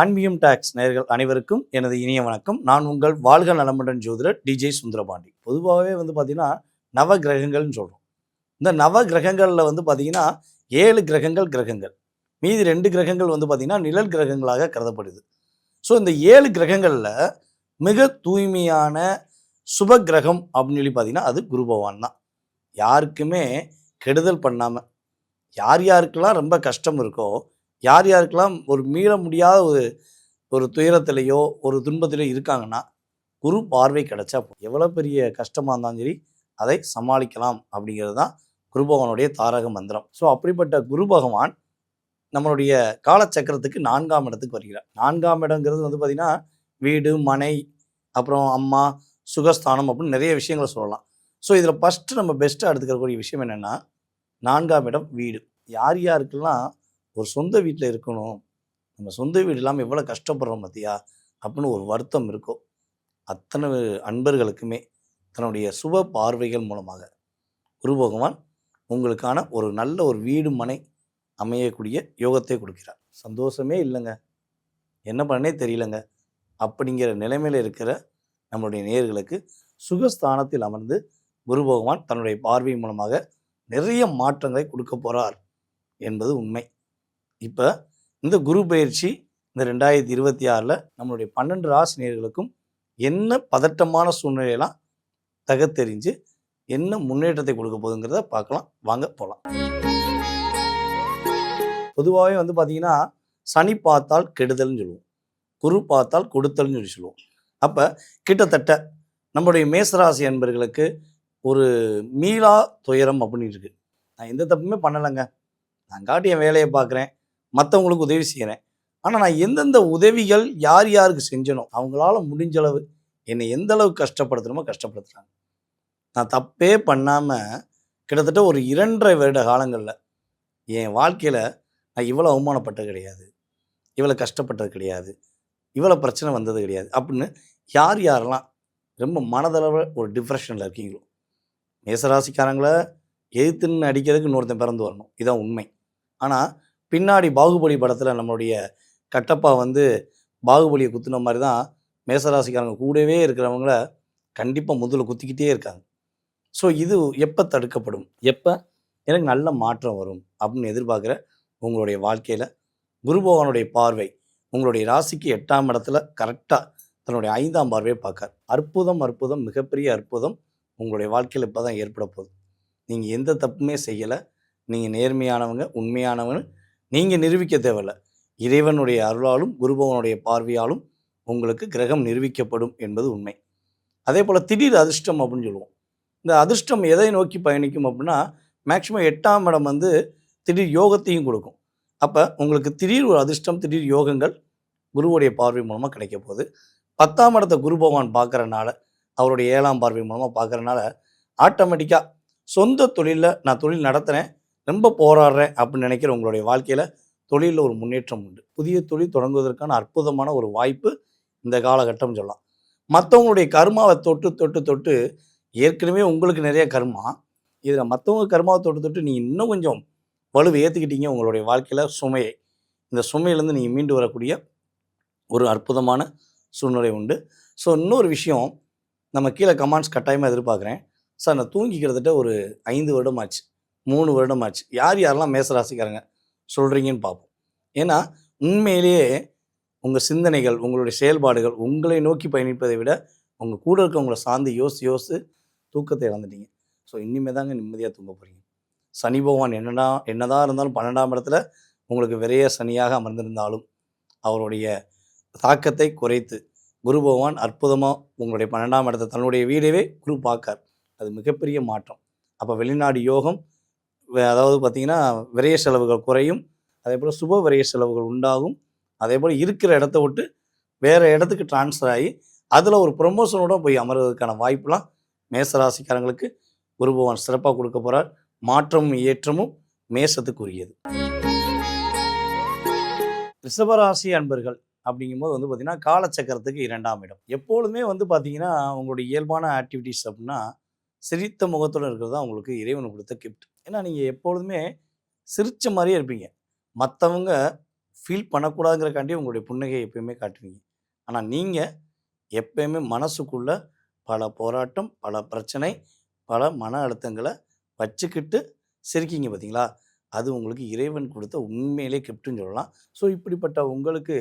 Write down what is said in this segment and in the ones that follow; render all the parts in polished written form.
ஆன்மீகம் டாக்ஸ் நேயர்கள் அனைவருக்கும் எனது இனிய வணக்கம். நான் உங்கள் வாழ்க நலமுடன் ஜோதிடர் டிஜே சுந்தரபாண்டி. பொதுவாகவே பார்த்தீங்கன்னா நவ கிரகங்கள்னு சொல்கிறோம். இந்த நவ கிரகங்களில் பார்த்தீங்கன்னா 7 கிரகங்கள் மீதி 2 கிரகங்கள் பார்த்தீங்கன்னா நிழல் கிரகங்களாக கருதப்படுது. ஸோ இந்த 7 கிரகங்களில் மிக தூய்மையான சுப கிரகம் அப்படின்னு சொல்லி பார்த்தீங்கன்னா அது குரு பகவான் தான். யாருக்குமே கெடுதல் பண்ணாமல், யார் யாருக்கெல்லாம் ரொம்ப கஷ்டம் இருக்கோ, யார் யாருக்கெல்லாம் ஒரு மீள முடியாத ஒரு துயரத்திலேயோ ஒரு துன்பத்திலேயோ இருக்காங்கன்னா குரு பார்வை கிடைச்சா எவ்வளோ பெரிய கஷ்டமாக இருந்தாலும் சரி அதை சமாளிக்கலாம் அப்படிங்கிறது தான் குரு பகவானுடைய தாரக மந்திரம். ஸோ அப்படிப்பட்ட குரு பகவான் நம்மளுடைய காலச்சக்கரத்துக்கு 4ஆம் இடத்துக்கு வருகிறார். 4ஆம் இடங்கிறது பார்த்திங்கன்னா வீடு, மனை, அப்புறம் அம்மா, சுகஸ்தானம் அப்படின்னு நிறைய விஷயங்களை சொல்லலாம். ஸோ இதில் ஃபஸ்ட்டு நம்ம பெஸ்ட்டாக எடுத்துக்கக்கூடிய விஷயம் என்னென்னா 4ஆம் இடம் வீடு. யார் யாருக்கெல்லாம் ஒரு சொந்த வீட்டில் இருக்கணும், நம்ம சொந்த வீடு இல்லாமல் எவ்வளோ கஷ்டப்படுறோம் பார்த்தியா அப்படின்னு ஒரு வருத்தம் இருக்கோ, அத்தனை அன்பர்களுக்குமே தன்னுடைய சுப பார்வைகள் மூலமாக குரு பகவான் உங்களுக்கான ஒரு நல்ல ஒரு வீடு மனை அமையக்கூடிய யோகத்தை கொடுக்கிறார். சந்தோஷமே இல்லைங்க, என்ன பண்ணே தெரியலங்க அப்படிங்கிற நிலைமையில் இருக்கிற நம்மளுடைய நேயர்களுக்கு சுகஸ்தானத்தில் அமர்ந்து குரு பகவான் தன்னுடைய பார்வை மூலமாக நிறைய மாற்றங்களை கொடுக்க போகிறார் என்பது உண்மை. இப்போ இந்த குரு பயிற்சி இந்த 2026 நம்மளுடைய 12 ராசி நேயர்களுக்கும் என்ன பதட்டமான சூழ்நிலையெல்லாம் தகத்தெறிஞ்சு என்ன முன்னேற்றத்தை கொடுக்க போகுதுங்கிறத பார்க்கலாம். வாங்க போகலாம். பொதுவாகவே பார்த்தீங்கன்னா சனி பார்த்தால் கெடுதல்னு சொல்லுவோம், குரு பார்த்தால் கொடுத்தல்னு சொல்லி சொல்லுவோம். அப்போ கிட்டத்தட்ட நம்மளுடைய மேசராசி அன்பர்களுக்கு ஒரு மீளா துயரம் அப்படின்னு இருக்குது. நான் எந்த தப்புமே பண்ணலைங்க, நான் காட்டி என் வேலையை பார்க்குறேன், மற்றவங்களுக்கு உதவி செய்கிறேன், ஆனால் நான் எந்தெந்த உதவிகள் யார் யாருக்கு செஞ்சனோ அவங்களால முடிஞ்ச அளவு என்னை எந்த அளவுக்கு கஷ்டப்படுத்தணுமோ கஷ்டப்படுத்துகிறாங்க. நான் தப்பே பண்ணாமல் கிட்டத்தட்ட ஒரு 2.5 வருட காலங்களில் என் வாழ்க்கையில் நான் இவ்வளோ அவமானப்பட்டது கிடையாது, இவ்வளோ கஷ்டப்பட்டது கிடையாது, இவ்வளோ பிரச்சனை வந்தது கிடையாது அப்படின்னு யார் யாரெல்லாம் ரொம்ப மனதளவில் ஒரு டிப்ரெஷனில் இருக்கீங்களோ, மேசராசிக்காரங்களை எதிர்த்துன்னு அடிக்கிறதுக்கு இன்னொருத்தன் பிறந்து வரணும், இதுதான் உண்மை. ஆனால் பின்னாடி பாகுபலி படத்தில் நம்மளுடைய கட்டப்பா பாகுபலியை குத்துன மாதிரி தான் மேசராசிக்காரங்க கூடவே இருக்கிறவங்கள கண்டிப்பாக முதல்ல குத்திக்கிட்டே இருக்காங்க. ஸோ இது எப்போ தடுக்கப்படும், எப்போ எனக்கு நல்ல மாற்றம் வரும் அப்படின்னு எதிர்பார்க்குற உங்களுடைய வாழ்க்கையில் குரு பகவானுடைய பார்வை உங்களுடைய ராசிக்கு 8ஆம் இடத்துல கரெக்டாக தன்னுடைய 5ஆம் பார்வையை பார்க்கார். அற்புதம், மிகப்பெரிய அற்புதம் உங்களுடைய வாழ்க்கையில் இப்போ தான் ஏற்பட போகுது. நீங்கள் எந்த தப்புமே செய்யலை, நீங்கள் நேர்மையானவங்க, உண்மையானவங்க நீங்கள் நிரூபிக்க தேவையில்லை. இறைவனுடைய அருளாலும் குருபவனுடைய பார்வையாலும் உங்களுக்கு கிரகம் நிரூபிக்கப்படும் என்பது உண்மை. அதே போல் திடீர் அதிர்ஷ்டம் அப்படின்னு சொல்லுவோம். இந்த அதிர்ஷ்டம் எதை நோக்கி பயணிக்கும் அப்படின்னா மேக்சிமம் 8ஆம் இடம் திடீர் யோகத்தையும் கொடுக்கும். அப்போ உங்களுக்கு திடீர் ஒரு அதிர்ஷ்டம், திடீர் யோகங்கள் குருவுடைய பார்வை மூலமாக கிடைக்க போகுது. 10ஆம் இடத்தை குரு பகவான் பார்க்குறனால, அவருடைய 7ஆம் பார்வை மூலமாக பார்க்குறனால ஆட்டோமேட்டிக்காக சொந்த தொழிலில் நான் தொழில் நடத்துகிறேன், ரொம்ப போராடுறேன் அப்படின்னு நினைக்கிற உங்களுடைய வாழ்க்கையில் தொழிலில் ஒரு முன்னேற்றம் உண்டு. புதிய தொழில் தொடங்குவதற்கான அற்புதமான ஒரு வாய்ப்பு இந்த காலகட்டம் சொல்லலாம். மற்றவங்களுடைய கர்மாவை தொட்டு ஏற்கனவே உங்களுக்கு நிறைய கர்மா, இதில் மற்றவங்க கர்மாவை தொட்டு நீங்கள் இன்னும் கொஞ்சம் வலுவை ஏற்றுக்கிட்டீங்க உங்களுடைய வாழ்க்கையில் சுமையை. இந்த சுமையிலேருந்து நீங்கள் மீண்டு வரக்கூடிய ஒரு அற்புதமான சூழ்நிலை உண்டு. ஸோ இன்னொரு விஷயம், நம்ம கீழே கமெண்ட்ஸ் கட்டாயமாக எதிர்பார்க்குறேன். சார் நான் தூங்கி கிட்டத்தட்ட ஒரு 5 வருடமாச்சு, 3 வருடமாச்சு, யார் யாரெல்லாம் மேசராசிக்காரங்க சொல்கிறீங்கன்னு பார்ப்போம். ஏன்னா உண்மையிலேயே உங்கள் சிந்தனைகள், உங்களுடைய செயல்பாடுகள் உங்களை நோக்கி பயணிப்பதை விட உங்கள் கூட இருக்கவங்களை சார்ந்து யோசித்து தூக்கத்தை இழந்துட்டீங்க. ஸோ இனிமேல் தாங்க நிம்மதியாக தூங்க போகிறீங்க. சனி பகவான் என்னதான் இருந்தாலும் 12ஆம் இடத்துல உங்களுக்கு விரைய சனியாக அமர்ந்திருந்தாலும் அவருடைய தாக்கத்தை குறைத்து குரு பகவான் அற்புதமாக உங்களுடைய 12ஆம் இடத்தை தன்னுடைய வீடவே குரு பார்க்கார். அது மிகப்பெரிய மாற்றம். அப்போ வெளிநாடு யோகம், அதாவது பார்த்திங்கன்னா விரைய செலவுகள் குறையும், அதே போல் சுப விரைய செலவுகள் உண்டாகும். அதே போல் இருக்கிற இடத்த விட்டு வேறு இடத்துக்கு டிரான்ஸ்ஃபர் ஆகி அதில் ஒரு ப்ரொமோஷனோட போய் அமர்வதற்கான வாய்ப்புலாம் மேசராசிக்காரங்களுக்கு குரு பகவான் சிறப்பாக கொடுக்க போகிறார். மாற்றமும் ஏற்றமும் மேசத்துக்குரியது. ரிஷபராசி அன்பர்கள் அப்படிங்கும்போது பார்த்திங்கன்னா காலச்சக்கரத்துக்கு 2ஆம் இடம். எப்பொழுதுமே பார்த்திங்கன்னா உங்களுடைய இயல்பான ஆக்டிவிட்டீஸ் அப்படின்னா சிரித்த முகத்தோடு இருக்கிறது தான் உங்களுக்கு இறைவன் கொடுத்த கிஃப்ட். ஏன்னா நீங்கள் எப்பொழுதுமே சிரித்த மாதிரியே இருப்பீங்க. மற்றவங்க ஃபீல் பண்ணக்கூடாதுங்கிறக்காண்டி உங்களுடைய புன்னகையை எப்பயுமே காட்டுவீங்க. ஆனால் நீங்கள் எப்பயுமே மனசுக்குள்ள பல போராட்டம், பல பிரச்சனை, பல மன அழுத்தங்களை வச்சுக்கிட்டு சிரிக்கீங்க பார்த்தீங்களா? அது உங்களுக்கு இறைவன் கொடுத்த உண்மையிலே கிஃப்ட்டுன்னு சொல்லலாம். ஸோ இப்படிப்பட்ட உங்களுக்கு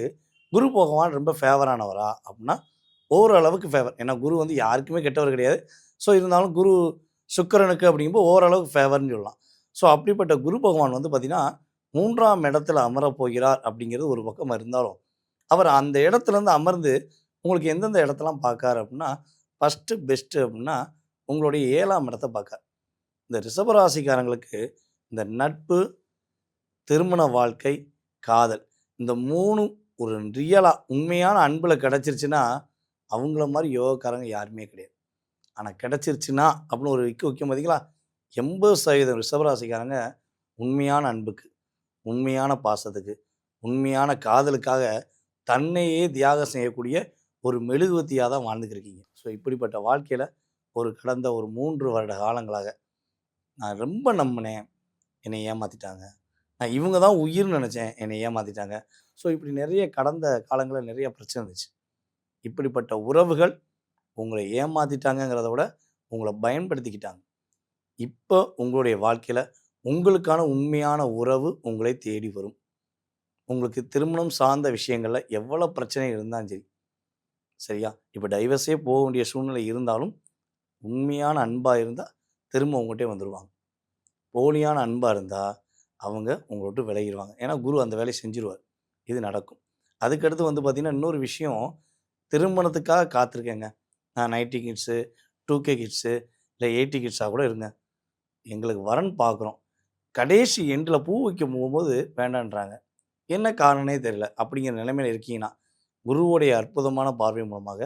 குரு பகவான் ரொம்ப ஃபேவரானவரா அப்படின்னா, ஓரளவுக்கு ஃபேவர். ஏன்னா குரு வந்து யாருக்குமே கெட்டவர் கிடையாது. ஸோ இருந்தாலும் குரு சுக்கிரனுக்கு அப்படிங்கும்போது ஓரளவுக்கு ஃபேவர்ன்னு சொல்லலாம். ஸோ அப்படிப்பட்ட குரு பகவான் வந்து பார்த்தீங்கன்னா, 3ஆம் இடத்துல அமரப் போகிறார் அப்படிங்கிறது ஒரு பக்கம் இருந்தாலும், அவர் அந்த இடத்துலேருந்து அமர்ந்து உங்களுக்கு எந்தெந்த இடத்தலாம் பார்க்காரு அப்படின்னா, ஃபஸ்ட்டு பெஸ்ட்டு அப்படின்னா, உங்களுடைய 7ஆம் இடத்த பார்க்கார். இந்த ரிஷபராசிக்காரங்களுக்கு இந்த நட்பு, திருமண வாழ்க்கை, காதல் இந்த 3ம் ஒரு ரியலா உண்மையான அன்புல கிடைச்சிருச்சுன்னா, அவங்கள மாரி யோகக்காரங்க யாருமே கிடையாது. ஆனா கிடைச்சிருச்சுன்னா அப்படின்னு ஒரு வைக்கும் பார்த்தீங்களா? 80% ரிஷபராசிக்காரங்க உண்மையான அன்புக்கு, உண்மையான பாசத்துக்கு, உண்மையான காதலுக்காக தன்னையே தியாகம் செய்யக்கூடிய ஒரு மெழுகுவர்த்தியா தான் வாழ்ந்துக்கிருக்கீங்க. ஸோ இப்படிப்பட்ட வாழ்க்கையில கடந்த ஒரு 3 வருட காலங்களாக நான் ரொம்ப நம்பினேன். என்னை ஏமாத்திட்டாங்க. நான் இவங்க தான் உயிர்ன்னு நெனச்சேன். என்னை ஏமாத்திட்டாங்க. ஸோ இப்படி நிறைய கடந்த காலங்கள்ல நிறைய பிரச்சனை இருந்துச்சு. இப்படிப்பட்ட உறவுகள் உங்களை ஏமாத்திட்டாங்கங்கிறத விட, உங்கள பயன்படுத்திக்கிட்டாங்க. இப்போ உங்களுடைய வாழ்க்கையில உங்களுக்கான உண்மையான உறவு உங்களை தேடி வரும். உங்களுக்கு திருமணம் சார்ந்த விஷயங்கள்ல எவ்வளோ பிரச்சனை இருந்தாலும் சரி, சரியா? இப்போ டைவர்ஸே போக வேண்டிய சூழ்நிலை இருந்தாலும், உண்மையான அன்பா இருந்தா திரும்ப உங்கட்டயே வந்துருவாங்க. போலியான அன்பா இருந்தா, அவங்க உங்கள விட்டு விலகிருவாங்க. ஏன்னா குரு அந்த வேலைய செஞ்சுருவாரு. இது நடக்கும். அதுக்கடுத்து வந்து பார்த்தீங்கன்னா, இன்னொரு விஷயம் திருமணத்துக்காக காத்திருக்கேங்க. நான் 90 கிட்ஸு, 2K கிட்ஸு இல்ல 80 கிட்ஸா கூட இருங்க. எங்களுக்கு வரன் பார்க்குறோம். கடைசி எண்டுல பூ வைக்க போகும்போது வேண்டான்றாங்க. என்ன காரணம்னே தெரியல. அப்படிங்கிற நிலைமையில இருக்கீங்கன்னா, குருவுடைய அற்புதமான பார்வை மூலமாக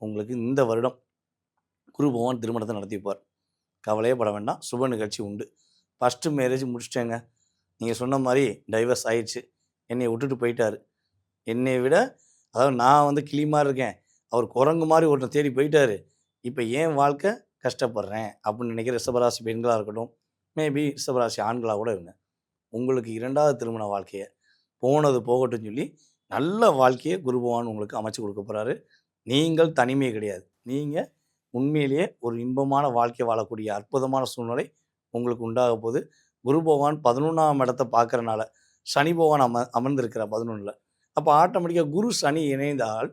உங்களுக்கு இந்த வருடம் குரு பகவான் திருமணத்த நடத்தி வைப்பார். கவலையே பட வேண்டாம். சுப நிகழ்ச்சி உண்டு. ஃபர்ஸ்ட்டு மேரேஜ் முடிச்சுட்டேங்க. நீங்க சொன்ன மாரி டைவர்ஸ் ஆயிடுச்சு. என்னைய விட்டுட்டு போயிட்டாரு. என்னைய விட அதாவது நான் வந்து கிளி மாரி இருக்கேன். அவர் குரங்கு மாரி ஒருத்தன தேடி போயிட்டாரு. இப்ப என் வாழ்க்கை கஷ்டப்படுறேன் அப்படின்னு நினைக்கிற ரிஷபராசி பெண்களா இருக்கட்டும், மேபி ரிஷபராசி ஆண்களா கூட இருங்க. உங்களுக்கு 2வது திருமண வாழ்க்கைய போனது போகட்டும்னு சொல்லி, நல்ல வாழ்க்கைய குரு பகவான் உங்களுக்கு அமைச்சு கொடுக்க போறாரு. நீங்கள் தனிமை கிடையாது. நீங்க உண்மையிலேயே ஒரு இன்பமான வாழ்க்கை வாழக்கூடிய அற்புதமான சூழ்நிலை உங்களுக்கு உண்டாக போகுது. குரு பகவான் 11ஆம் இடத்த பார்க்கறனால, சனி பகவான் அமர்ந்திருக்கிறார் 11ல. அப்ப ஆட்டோமேட்டிக்கா குரு, சனி இணைந்தால்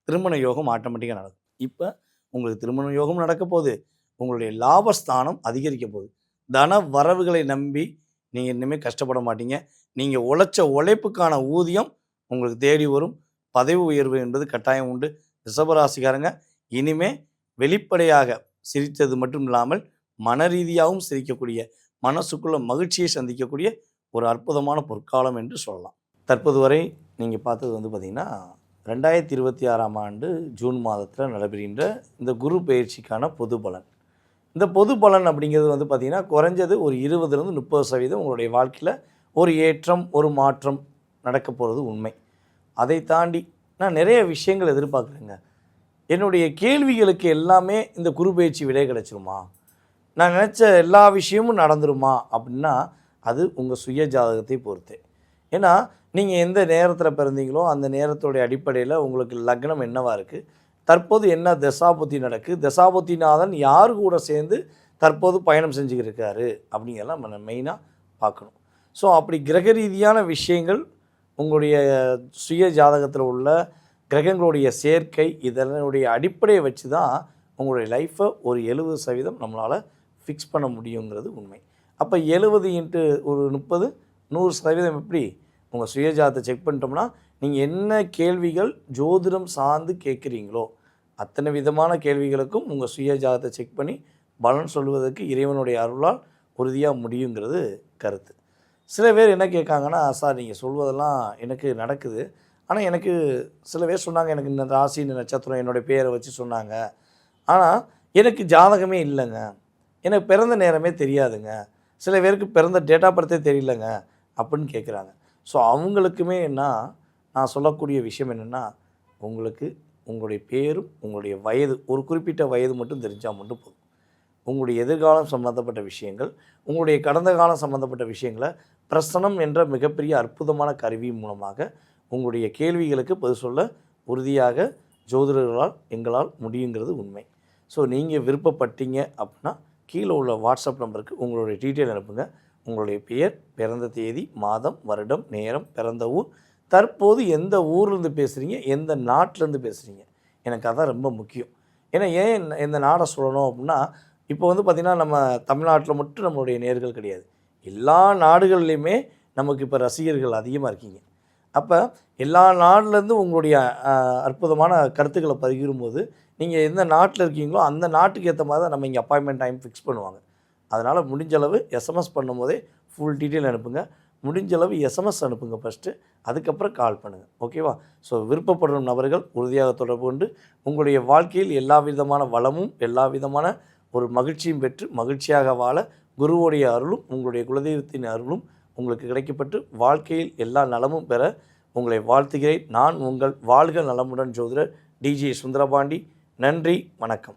திருமண யோகம் ஆட்டோமேட்டிக்கா நடக்கும். இப்ப உங்களுக்கு திருமண யோகம் நடக்க போகுது. உங்களுடைய லாபஸ்தானம் அதிகரிக்க போகுது. தன வரவுகளை நம்பி நீங்க இனிமே கஷ்டப்பட மாட்டீங்க. நீங்க உழைச்ச உழைப்புக்கான ஊதியம் உங்களுக்கு தேடி வரும். பதவி உயர்வு என்பது கட்டாயம் உண்டு. ரிஷபராசிக்காரங்க இனிமே வெளிப்படையாக சிரித்தது மட்டும் இல்லாமல், மனரீதியாகவும் சிரிக்கக்கூடிய, மனசுக்குள்ள மகிழ்ச்சியை சந்திக்கக்கூடிய ஒரு அற்புதமான பொற்காலம் என்று சொல்லலாம். தற்போது வரை நீங்க பார்த்தது வந்து பார்த்தீங்கன்னா, 2026ஆம் ஆண்டு ஜூன் மாதத்தில நடைபெறுகின்ற இந்த குரு பெயர்ச்சிக்கான பொது பலன். இந்த பொது பலன் அப்படிங்கிறது வந்து பார்த்தீங்கன்னா, குறைஞ்சது ஒரு 20லிருந்து 30% உங்களுடைய வாழ்க்கையில ஒரு ஏற்றம், ஒரு மாற்றம் நடக்க போறது உண்மை. அதை தாண்டி நான் நிறைய விஷயங்கள் எதிர்பார்க்குறேங்க. என்னுடைய கேள்விகளுக்கு எல்லாமே இந்த குரு பெயர்ச்சி விடை கிடைச்சிருமா? நான் நினச்ச எல்லா விஷயமும் நடந்துருமா? அப்படின்னா, அது உங்கள் சுய ஜாதகத்தை பொறுத்தே. ஏன்னா, நீங்கள் எந்த நேரத்தில் பிறந்தீங்களோ, அந்த நேரத்துடைய அடிப்படையில் உங்களுக்கு லக்னம் என்னவா இருக்குது, தற்போது என்ன தசாபுத்தி நடக்கு, தசாபுத்திநாதன் யார் கூட சேர்ந்து தற்போது பயணம் செஞ்சுக்கிட்டு இருக்காரு அப்படிங்கிறதெல்லாம் நம்ம மெயினாக பார்க்கணும். ஸோ அப்படி கிரக ரீதியான விஷயங்கள் உங்களுடைய சுய ஜாதகத்தில் உள்ள கிரகங்களுடைய சேர்க்கை இதனுடைய அடிப்படையை வச்சு தான் உங்களுடைய லைஃப்பை ஒரு 70% நம்மளால் ஃபிக்ஸ் பண்ண முடியுங்கிறது உண்மை. அப்போ 70 இன்ட்டு ஒரு 30 100% எப்படி உங்கள் சுயஜாதத்தை செக் பண்ணிட்டோம்னா, நீங்கள் என்ன கேள்விகள் ஜோதிடம் சார்ந்து கேட்குறீங்களோ அத்தனை விதமான கேள்விகளுக்கும் உங்கள் சுயஜாதத்தை செக் பண்ணி பலன் சொல்வதற்கு இறைவனுடைய அருளால் உறுதியாக முடியுங்கிறது கருத்து. சில பேர் என்ன கேட்காங்கன்னா, சார் நீங்கள் சொல்வதெல்லாம் எனக்கு நடக்குது. ஆனால் எனக்கு சில பேர் சொன்னாங்க, எனக்கு இந்த ராசி இந்த நட்சத்திரம் என்னுடைய பேரை வச்சு சொன்னாங்க. ஆனால் எனக்கு ஜாதகமே இல்லைங்க. எனக்கு பிறந்த நேரமே தெரியாதுங்க. சில பேருக்கு பிறந்த டேட் ஆஃப் பர்த்தே தெரியலங்க அப்படின்னு கேட்குறாங்க. ஸோ அவங்களுக்குமே நான் சொல்லக்கூடிய விஷயம் என்னென்னா, உங்களுக்கு உங்களுடைய பேரும் உங்களுடைய வயது ஒரு குறிப்பிட்ட வயது மட்டும் தெரிஞ்சால் மட்டும் போதும். உங்களுடைய எதிர்காலம் சம்மந்தப்பட்ட விஷயங்கள், உங்களுடைய கடந்த காலம் சம்மந்தப்பட்ட விஷயங்களை பிரசனம் என்ற மிகப்பெரிய அற்புதமான கருவி மூலமாக உங்களுடைய கேள்விகளுக்கு பதில் சொல்ல உறுதியாக ஜோதிடர்களால் எங்களால் முடியுங்கிறது உண்மை. ஸோ நீங்கள் விருப்பப்பட்டீங்க அப்படின்னா கீழே உள்ள வாட்ஸ்அப் நம்பருக்கு உங்களுடைய டீட்டெயில் அனுப்புங்க. உங்களுடைய பெயர், பிறந்த தேதி, மாதம், வருடம், நேரம், பிறந்த ஊர், தற்போது எந்த ஊர்லேருந்து பேசுகிறீங்க, எந்த நாட்டிலேருந்து பேசுகிறீங்க, எனக்கு அதான் ரொம்ப முக்கியம். ஏன்னா ஏன் இந்த நாடை சொல்லணும் அப்படின்னா, இப்போ வந்து பார்த்திங்கன்னா நம்ம தமிழ்நாட்டில் மட்டும் நம்மளுடைய நேயர்கள் கிடையாது, எல்லா நாடுகள்லையுமே நமக்கு இப்போ ரசிகர்கள் அதிகமாக இருக்கீங்க. அப்போ எல்லா நாட்டிலேருந்து உங்களுடைய அற்புதமான கருத்துக்களை பகிரும்போது நீங்கள் எந்த நாட்டில் இருக்கீங்களோ அந்த நாட்டுக்கு ஏற்ற மாதிரி தான் நம்ம இங்கே அப்பாயின்மெண்ட் டைம் ஃபிக்ஸ் பண்ணுவாங்க. அதனால் முடிஞ்சளவு எஸ்எம்எஸ் பண்ணும்போதே ஃபுல் டீட்டெயில் அனுப்புங்க. முடிஞ்சளவு எஸ்எம்எஸ் அனுப்புங்க ஃபஸ்ட்டு, அதுக்கப்புறம் கால் பண்ணுங்கள். ஓகேவா? ஸோ விருப்பப்படும் நபர்கள் உறுதியாக தொடர்பு கொண்டு உங்களுடைய வாழ்க்கையில் எல்லா விதமான வளமும் எல்லா விதமான ஒரு மகிழ்ச்சியும் பெற்று மகிழ்ச்சியாக வாழ குருவுடைய அருளும் உங்களுடைய குலதெய்வத்தின் அருளும் உங்களுக்கு கிடைக்கப்பட்டு வாழ்க்கையில் எல்லா நலமும் பெற உங்களை வாழ்த்துகிறேன். நான் உங்கள் வாழ்க நலமுடன் ஜோதிடர் டிஜே சுந்தரபாண்டி. நன்றி, வணக்கம்.